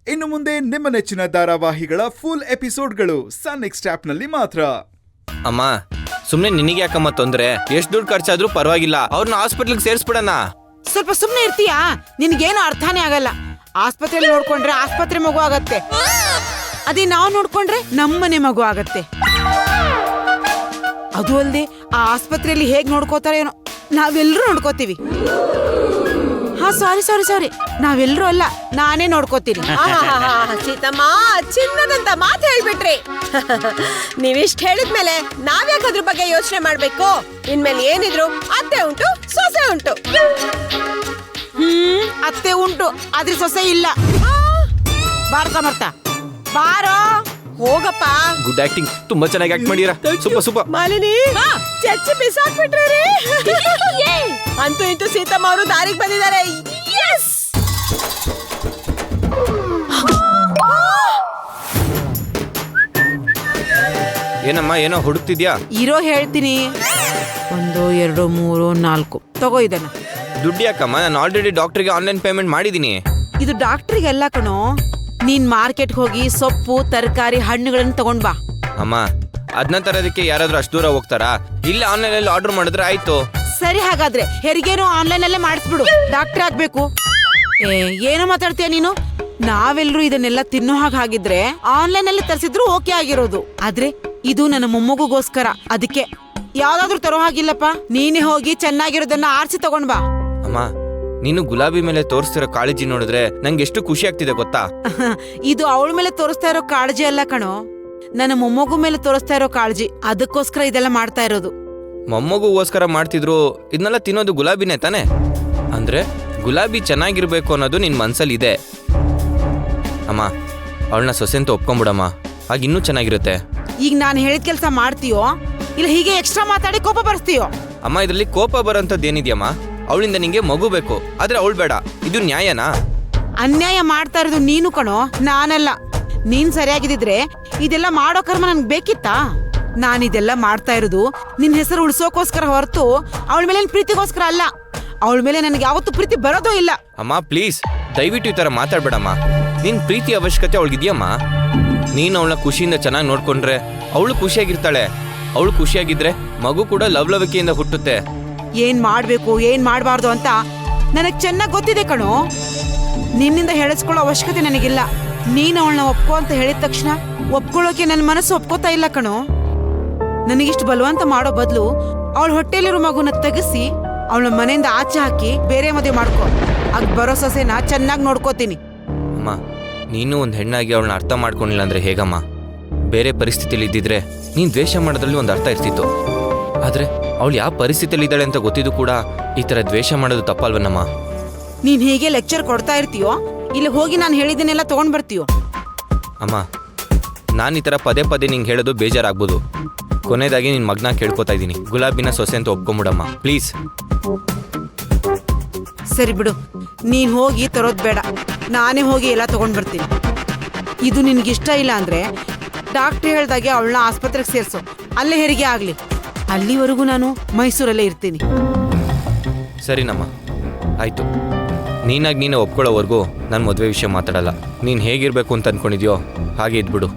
ಇನ್ನು ಮುಂದೆ ನಿಮ್ಮ ನೆಚ್ಚಿನ ಧಾರಾವಾಹಿಗಳ ಫುಲ್ ಎಪಿಸೋಡ್ಗಳು ಸನ್ ನೆಕ್ಸ್ಟ್ ಆಪ್ನಲ್ಲಿ ಮಾತ್ರ. ಅಮ್ಮ ಸುಮ್ನೆ ನಿನಗೆ ಯಾಕಮ್ಮ ತೊಂದ್ರೆ? ಎಷ್ಟು ದುಡ್ಡು ಖರ್ಚಾದ್ರೂ ಪರವಾಗಿಲ್ಲ, ಅವ್ರನ್ನ ಹಾಸ್ಪಿಟ್ಲಿಗೆ ಸೇರಿಸ್ಬಿಡಣ. ಸ್ವಲ್ಪ ಸುಮ್ನೆ ಇರ್ತೀಯಾ? ನಿನ್ಗೇನು ಅರ್ಥನೇ ಆಗಲ್ಲ. ಆಸ್ಪತ್ರೆಯಲ್ಲಿ ನೋಡ್ಕೊಂಡ್ರೆ ಆಸ್ಪತ್ರೆ ಮಗು ಆಗತ್ತೆ, ಅದೇ ನಾವು ನೋಡ್ಕೊಂಡ್ರೆ ನಮ್ಮನೆ ಮಗು ಆಗತ್ತೆ. ಅದು ಅಲ್ದೆ ಆ ಆಸ್ಪತ್ರೆಯಲ್ಲಿ ಹೇಗ್ ನೋಡ್ಕೋತಾರೆ ಏನೋ, ನಾವೆಲ್ಲರೂ ನೋಡ್ಕೋತೀವಿ. ಹಾ ಸಾರಿ ನಾವೆಲ್ಲರೂ ಅಲ್ಲ, ನಾನೇ ನೋಡ್ಕೋತೀನಿ. ಸೀತಮ್ಮ ಚಿನ್ನದಂತ ಮಾತು ಹೇಳ್ಬಿಟ್ರಿ. ನೀವಿಷ್ಟ್ ಹೇಳಿದ್ಮೇಲೆ ನಾವ್ಯಾಕೆ ಅದ್ರ ಬಗ್ಗೆ ಯೋಚನೆ ಮಾಡ್ಬೇಕು? ಇನ್ಮೇಲೆ ಏನಿದ್ರು ಅತ್ತೆ ಉಂಟು, ಸೊಸೆ ಉಂಟು. ಅತ್ತೆ ಉಂಟು, ಆದ್ರೆ ಸೊಸೆ ಇಲ್ಲ. ಬಾರ ಸಮರ್ಥ, ಬಾರೋ. ಹೋಗಪ್ಪ. ಗುಡ್ ಆಕ್ಟಿಂಗ್, ತುಂಬಾ ಚೆನ್ನಾಗಿ ಆಕ್ಟ್ ಮಾಡಿರಾ. ಸೂಪರ್. ಮಾಲಿನಿ ಚಚ್ಚಿ ಬಿಸಾಕ್ಬಿಟ್ರಿ. ಅಂತೂ ಇಂತೂ ಸೀತಮ್ಮ ಅವರು ದಾರಿಗೆ ಬಂದಿದ್ದಾರೆ. ಏನಮ್ಮ ಏನೋ ಹುಡುಕ್ತಿದ್ಯಾ? ಇರೋ ಹೇಳ್ತೀನಿ. 1 2 3 4 ತಗೋ ಇದನ್ನ. ದುಡ್ಡು ಯಾಕಮ್ಮ? ನಾನು ಆಲ್ರೆಡಿ ಡಾಕ್ಟರ್ಗೆ ಆನ್ಲೈನ್ ಪೇಮೆಂಟ್ ಮಾಡಿದೀನಿ. ಇದು ಡಾಕ್ಟರ್ಗೆಲ್ಲ ಕಣೋ. ನೀನ್ ಮಾರ್ಕೆಟ್ ಹೋಗಿ ಸೊಪ್ಪು ತರಕಾರಿ ಹಣ್ಣುಗಳನ್ನ ತಗೊಂಡ್ ಬಾ. ಅಮ್ಮ ಅದನ್ನ ತರೋದಕ್ಕೆ ಯಾರಾದ್ರೂ ಅಷ್ಟು ದೂರ ಹೋಗ್ತಾರಾ? ಇಲ್ಲ ಆನ್ಲೈನ್ ಅಲ್ಲಿ ಆರ್ಡರ್ ಮಾಡಿದ್ರೆ ಆಯ್ತು. ಸರಿ, ಹಾಗಾದ್ರೆ ಹೆರಿಗೆನೂ ಆನ್ಲೈನ್ ಅಲ್ಲೇ ಮಾಡಿಸ್ಬಿಡು. ಡಾಕ್ಟರ್ ಆಗ್ಬೇಕು. ಏನೋ ಮಾತಾಡ್ತೀಯ ನೀನು? ನಾವೆಲ್ಲರೂ ಇದನ್ನೆಲ್ಲ ತಿನ್ನೋ ಹಾಗಿದ್ರೆ ಆನ್ಲೈನ್ ಅಲ್ಲಿ ತರಿಸಿದ್ರು ಓಕೆ ಆಗಿರೋದು. ಆದ್ರೆ ಇದು ನನ್ನ ಮೊಮ್ಮಗುಗೋಸ್ಕರ, ಅದಕ್ಕೆ ಯಾವ್ದಾದ್ರು ತರೋ ಹಾಗಿಲ್ಲಪ್ಪ. ನೀನೇ ಹೋಗಿ ಚೆನ್ನಾಗಿರೋದನ್ನ ಆರಿಸಿ ತಗೊಂಡ್ ಬಾ. ಅಮ್ಮ ನೀನು ಗುಲಾಬಿ ಮೇಲೆ ತೋರಿಸ್ತಿರೋ ಕಾಳಜಿ ನೋಡಿದ್ರೆ ನಂಗೆ ಎಷ್ಟು ಖುಷಿ ಆಗ್ತಿದೆ ಗೊತ್ತಾ? ಇದು ಅವಳ ಮೇಲೆ ತೋರಿಸ್ತಾ ಇರೋ ಕಾಳಜಿ ಅಲ್ಲ ಕಣೋ, ನನ್ನ ಮೊಮ್ಮಗು ಮೇಲೆ ತೋರಿಸ್ತಾ ಇರೋ ಕಾಳಜಿ. ಅದಕ್ಕೋಸ್ಕರ ಇದೆಲ್ಲ ಮಾಡ್ತಾ ಇರೋದು. ಮೊಮ್ಮಗುಗೋಸ್ಕರ ಮಾಡ್ತಿದ್ರು, ಇದನ್ನೆಲ್ಲ ತಿನ್ನೋದು ಗುಲಾಬಿನೇ ತಾನೆ? ಅಂದ್ರೆ ಗುಲಾಬಿ ಚೆನ್ನಾಗಿರ್ಬೇಕು ಅನ್ನೋದು ನಿನ್ ಮನ್ಸಲ್ಲಿ ಇದೆ. ಅಮ್ಮ ಅವಳನ್ನ ಸೊಸೆ ಅಂತ ಒಪ್ಕೊಂಬಿಡಮ್ಮ, ಆಗ ಇನ್ನೂ ಚೆನ್ನಾಗಿರುತ್ತೆ. ಈಗ ನಾನು ಹೇಳಿದ ಕೆಲಸ ಮಾಡ್ತೀಯೋ ಇಲ್ಲ ಹೀಗೆ ಎಕ್ಸ್ಟ್ರಾ ಮಾತಾಡಿ ಕೋಪ ಬರ್ಸ್ತೀಯೋ? ಅಮ್ಮ ಇದರಲ್ಲಿ ಕೋಪ ಬರೋಂಥದ್ದು ಏನಿದೆಯಮ್ಮ? ಅವಳಿಂದ ನಿಂಗೆ ಮಗು ಬೇಕು, ಆದ್ರೆ ಅವಳು ಬೇಡ. ಇದು ನ್ಯಾಯನಾ? ಅನ್ಯಾಯ ಮಾಡ್ತಾ ಇರೋದು ನೀನು ಕಣೋ, ನಾನಲ್ಲ. ನೀನ್ ಸರಿಯಾಗಿದ್ರೆ ಇದೆಲ್ಲ ಮಾಡೋ ಕರ್ಮ ನನ್ಗೆ ಬೇಕಿತ್ತಾ? ನಾನಿದೆಲ್ಲ ಮಾಡ್ತಾ ಇರೋದು ನಿನ್ ಹೆಸರು ಉಳಿಸೋಕೋಸ್ಕರ ಹೊರತು ಅವಳ ಮೇಲೆ ಪ್ರೀತಿಗೋಸ್ಕರ ಅಲ್ಲ. ಅವಳ ಮೇಲೆ ನನಗೆ ಯಾವತ್ತೂ ಪ್ರೀತಿ ಬರೋದೋ ಇಲ್ಲ. ಅಮ್ಮ ಪ್ಲೀಸ್ ದಯವಿಟ್ಟು ಈ ತರ ಮಾತಾಡ್ಬೇಡಮ್ಮ. ನಿನ್ ಪ್ರೀತಿ ಅವಶ್ಯಕತೆ ಅವಳಿಗಿದ್ಯಮ್ಮ. ನೀನು ಅವಳನ್ನ ಖುಷಿಯಿಂದ ಚೆನ್ನಾಗಿ ನೋಡ್ಕೊಂಡ್ರೆ ಅವಳು ಖುಷಿಯಾಗಿರ್ತಾಳೆ. ಅವಳು ಖುಷಿಯಾಗಿದ್ರೆ ಮಗು ಕೂಡ ಲವಲವಿಕೆಯಿಂದ ಹುಟ್ಟುತ್ತೆ. ಏನ್ ಮಾಡ್ಬೇಕು ಏನ್ ಮಾಡ್ಬಾರ್ದು ಅಂತ ನನಗ್ ಚೆನ್ನಾಗ್ ಗೊತ್ತಿದೆ ಕಣೋ. ನಿನ್ನಿಂದ ಹೇಳಿಸ್ಕೊಳ್ಳೋ ಅವಶ್ಯಕತೆ ನನಗಿಲ್ಲ. ನೀನ್ ಅವಳನ್ನ ಒಪ್ಕೋ ಅಂತ ಹೇಳಿದ ತಕ್ಷಣ ಒಪ್ಕೊಳ್ಳೋಕೆ ನನ್ನ ಮನಸ್ಸು ಒಪ್ಕೋತಾ ಇಲ್ಲ ಕಣೋ. ನನಗಿಷ್ಟು ಬಲವಂತ ಮಾಡೋ ಬದಲು ಅವಳ ಹೊಟ್ಟೆಲಿರೋ ಮಗುನ ತೆಗಿಸಿ ಅವಳ ಮನೆಯಿಂದ ಆಚೆ ಹಾಕಿ ಬೇರೆ ಮದುವೆ ಮಾಡ್ಕೊ. ಆಗ ಬರೋ ಸೊಸೆನ ಚೆನ್ನಾಗಿ ನೋಡ್ಕೋತೀನಿ. ಅಮ್ಮ ನೀನು ಒಂದು ಹೆಣ್ಣಾಗಿ ಅವಳನ್ನ ಅರ್ಥ ಮಾಡ್ಕೊಂಡಿಲ್ಲ ಅಂದ್ರೆ ಹೇಗಮ್ಮ? ಬೇರೆ ಪರಿಸ್ಥಿತಿಯಲ್ಲಿ ಇದ್ದಿದ್ರೆ ನೀನ್ ದ್ವೇಷ ಮಾಡೋದ್ರಲ್ಲಿ ಒಂದು ಅರ್ಥ ಇರ್ತಿತ್ತು. ಆದ್ರೆ ಅವಳು ಯಾವ ಪರಿಸ್ಥಿತಿಯಲ್ಲಿ ಇದ್ದಾಳೆ ಅಂತ ಗೊತ್ತಿದ್ದು ಕೂಡ ಈ ತರ ದ್ವೇಷ ಮಾಡೋದು ತಪ್ಪಲ್ವನ್ನಮ್ಮ? ನೀನ್ ಹೀಗೆ ಲೆಕ್ಚರ್ ಕೊಡ್ತಾ ಇರ್ತೀಯೋ ಇಲ್ಲಿ ಹೋಗಿ ನಾನು ಹೇಳಿದ್ದನ್ನೆಲ್ಲ ತಗೊಂಡ್ ಬರ್ತೀಯೋ? ಅಮ್ಮ ನಾನು ಈ ತರ ಪದೇ ಪದೇ ನಿಂಗೆ ಹೇಳೋದು ಬೇಜಾರಾಗ್ಬೋದು. ಕೊನೆಯದಾಗಿ ನಿನ್ ಮಗನ ಕೇಳ್ಕೊತಾ ಇದ್ದೀನಿ, ಗುಲಾಬಿನ ಸೊಸೆ ಅಂತ ಒಪ್ಕೊಂಬಿಡಮ್ಮ ಪ್ಲೀಸ್. ಸರಿ ಬಿಡು, ನೀನ್ ಹೋಗಿ ತರೋದ್ ಬೇಡ, ನಾನೇ ಹೋಗಿ ಎಲ್ಲ ತಗೊಂಡ್ ಬರ್ತೀನಿ. ಇದು ನಿನ್ಗಿಷ್ಟ ಇಲ್ಲ ಅಂದ್ರೆ ಡಾಕ್ಟರ್ ಹೇಳ್ದಾಗೆ ಅವಳನ್ನ ಆಸ್ಪತ್ರೆಗೆ ಸೇರ್ಸು, ಅಲ್ಲೇ ಹೆರಿಗೆ ಆಗ್ಲಿ. ಅಲ್ಲಿವರೆಗೂ ನಾನು ಮೈಸೂರಲ್ಲೇ ಇರ್ತೀನಿ. ಸರಿನಮ್ಮ ಆಯ್ತು. ನೀನಾಗಿ ನೀನು ಒಪ್ಕೊಳ್ಳೋವರೆಗೂ ನಾನು ಮದುವೆ ವಿಷಯ ಮಾತಾಡಲ್ಲ. ನೀನು ಹೇಗಿರ್ಬೇಕು ಅಂತ ಅನ್ಕೊಂಡಿದ್ಯೋ ಹಾಗೆ ಇದ್ಬಿಡು.